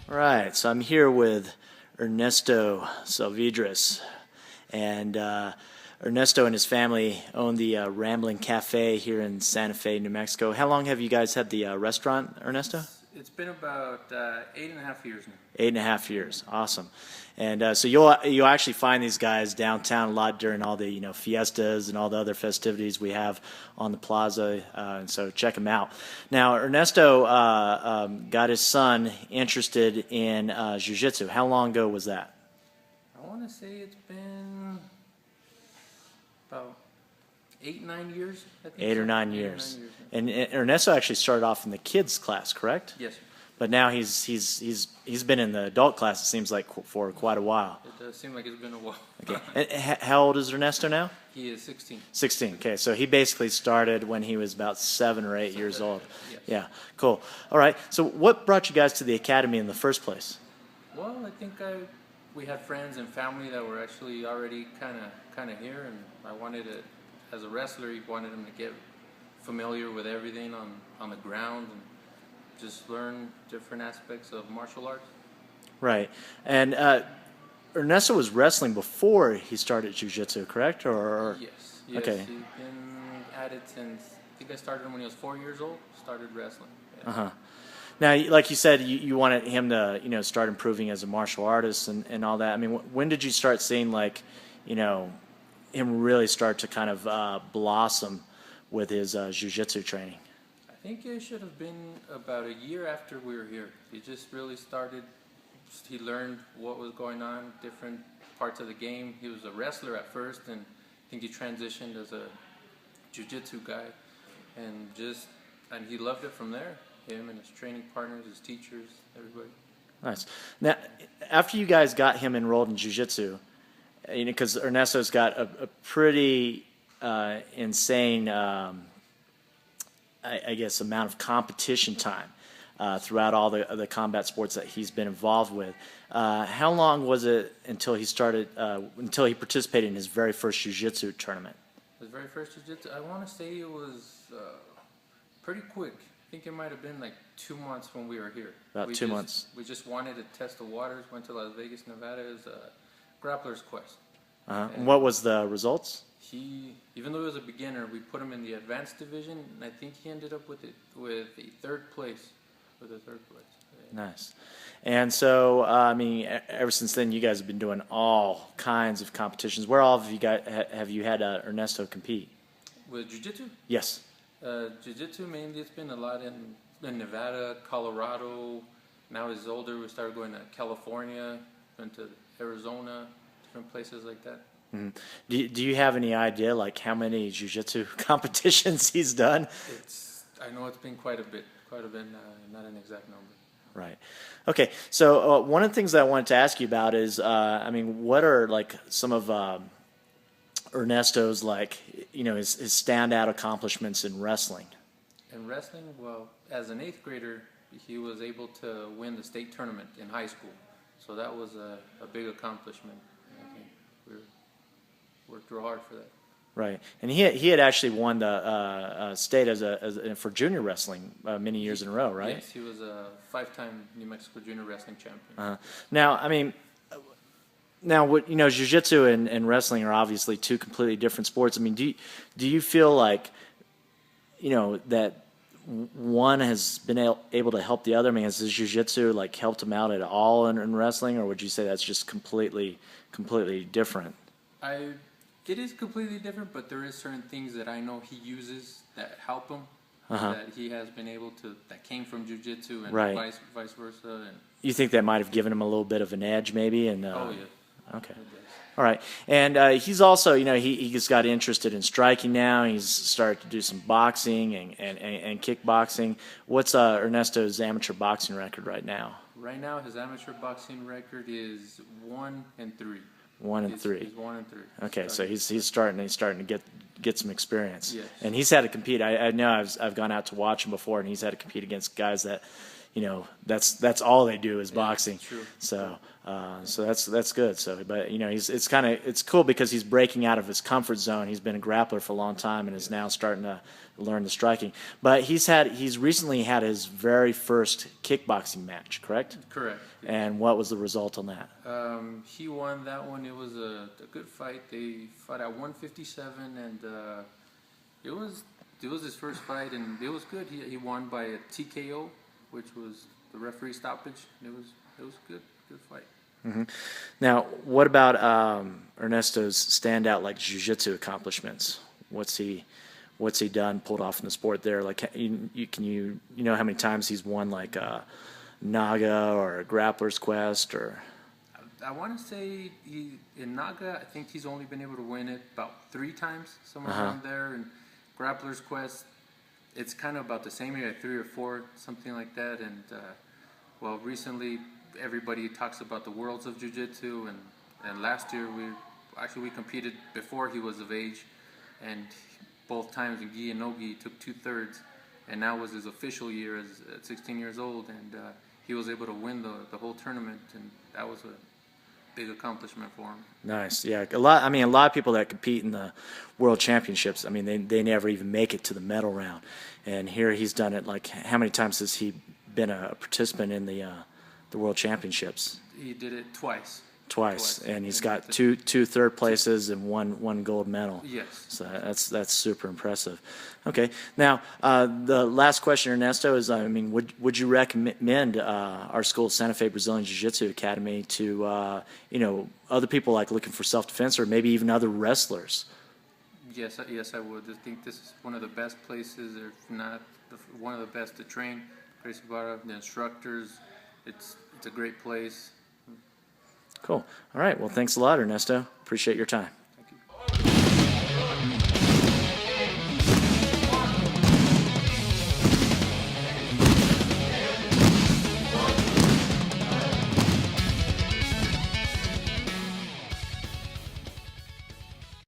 All right, so I'm here with Ernesto SALVIDREZ, and Ernesto and his family own the Rambling Cafe here in Santa Fe, New Mexico. How long have you guys had the restaurant, Ernesto? It's been about 8.5 years now. 8.5 years, awesome. And so you'll actually find these guys downtown a lot during all the fiestas and all the other festivities we have on the plaza. And so check them out. Now Ernesto got his son interested in Jiu-Jitsu. How long ago was that? I want to say it's been about 8-9 years. I think 8 or 9 years. And Ernesto actually started off in the kids class, correct? Yes, sir. But now he's been in the adult class, it seems like, for quite a while. It does seem like it's been a while. Okay. And how old is Ernesto now? He is 16. 16. Okay, so he basically started when he was about 7 or 8 years old. Yes. Yeah, cool. All right. So what brought you guys to the academy in the first place? Well, I think we had friends and family that were actually already kind of here, and I wanted to, as a wrestler, you wanted him to get familiar with everything on the ground and just learn different aspects of martial arts. Right. And Ernesto was wrestling before he started Jiu-Jitsu, correct? Or Yes. Okay. He's been at it since, I think I started when he was 4 years old, started wrestling. Yeah. Uh-huh. Now, like you said, you wanted him to, start improving as a martial artist and all that. I mean, when did you start seeing, like, him really start to kind of blossom with his Jiu-Jitsu training? I think it should have been about a year after we were here. He just really started, he learned what was going on, different parts of the game. He was a wrestler at first, and I think he transitioned as a jiu-jitsu guy, and he loved it from there. Him and his training partners, his teachers, everybody. Nice. Now, after you guys got him enrolled in jiu-jitsu, because Ernesto's got a pretty insane I guess amount of competition time throughout all the combat sports that he's been involved with. How long was it until he participated in his very first jiu-jitsu tournament? His very first jiu-jitsu, I want to say it was pretty quick. I think it might have been like 2 months when we were here. About 2 months. We just wanted to test the waters, went to Las Vegas, Nevada as a grappler's quest. And what was the results? Even though he was a beginner, we put him in the advanced division, and I think he ended up with a third place. Yeah. Nice. And so, I mean, ever since then, you guys have been doing all kinds of competitions. Where all have you had Ernesto compete? With jiu-jitsu? Yes. Jiu-jitsu mainly, it's been a lot in Nevada, Colorado. Now he's older, we started going to California, went to Arizona, different places like that. Mm-hmm. Do you have any idea, like, how many jiu-jitsu competitions he's done? I know it's been quite a bit, not an exact number. Right. Okay, so one of the things that I wanted to ask you about is, I mean, what are, like, some of Ernesto's, like, his standout accomplishments in wrestling? In wrestling, well, as an 8th grader, he was able to win the state tournament in high school. So that was a big accomplishment. I think we worked real hard for that. Right, and he had actually won the state for junior wrestling many years in a row, right? Yes, he was a 5-time New Mexico junior wrestling champion. Now, I mean, jiu-jitsu and wrestling are obviously two completely different sports. I mean, do you feel like, that one has been able to help the other? I mean, has jiu-jitsu like helped him out at all in wrestling, or would you say that's just completely different? It is completely different, but there is certain things that I know he uses that help him, that he has been able to, that came from jiu-jitsu and right. vice versa. And you think that might have given him a little bit of an edge, maybe? And oh, yeah. Okay. All right. And he's also, he just got interested in striking now. He's started to do some boxing and kickboxing. What's Ernesto's amateur boxing record right now? Right now, his amateur boxing record is 1-3. 1-3. He's 1-3. Okay, so he's starting to get some experience. Yes. And he's had to compete. I know I've gone out to watch him before, and he's had to compete against guys that, that's all they do is boxing. True. So that's good. So, but it's cool because he's breaking out of his comfort zone. He's been a grappler for a long time and is now starting to learn the striking. But he's recently had his very first kickboxing match, correct? Correct. And what was the result on that? He won that one. It was a good fight. They fought at 157, and it was his first fight, and it was good. He won by a TKO, which was the referee stoppage. It was good fight. Mm-hmm. Now, what about Ernesto's standout jiu-jitsu accomplishments? What's he done, pulled off in the sport there? Can you know how many times he's won Naga or Grappler's Quest or? I want to say in Naga, I think he's only been able to win it about 3 times, somewhere around there. And Grappler's Quest, it's kind of about the same, maybe 3 or 4, something like that. And well, recently everybody talks about the Worlds of Jiu-Jitsu, and last year we competed before he was of age, and both times in gi and no gi took 2/3, and now was his official year at 16 years old, and he was able to win the whole tournament, and that was a big accomplishment for him. Nice, yeah. A lot of people that compete in the World Championships, they never even make it to the medal round, and here he's done it. How many times has he been a participant in the World Championships? He did it twice. Twice, and he's got two third places and one gold medal. Yes. So that's super impressive. Okay, now the last question, Ernesto, is would you recommend our school, Santa Fe Brazilian Jiu-Jitsu Academy, to other people looking for self-defense, or maybe even other wrestlers? Yes, I would. I think this is one of the best places, if not one of the best to train. Gracie Barra, the instructors, it's a great place. Cool. All right. Well, thanks a lot, Ernesto. Appreciate your time.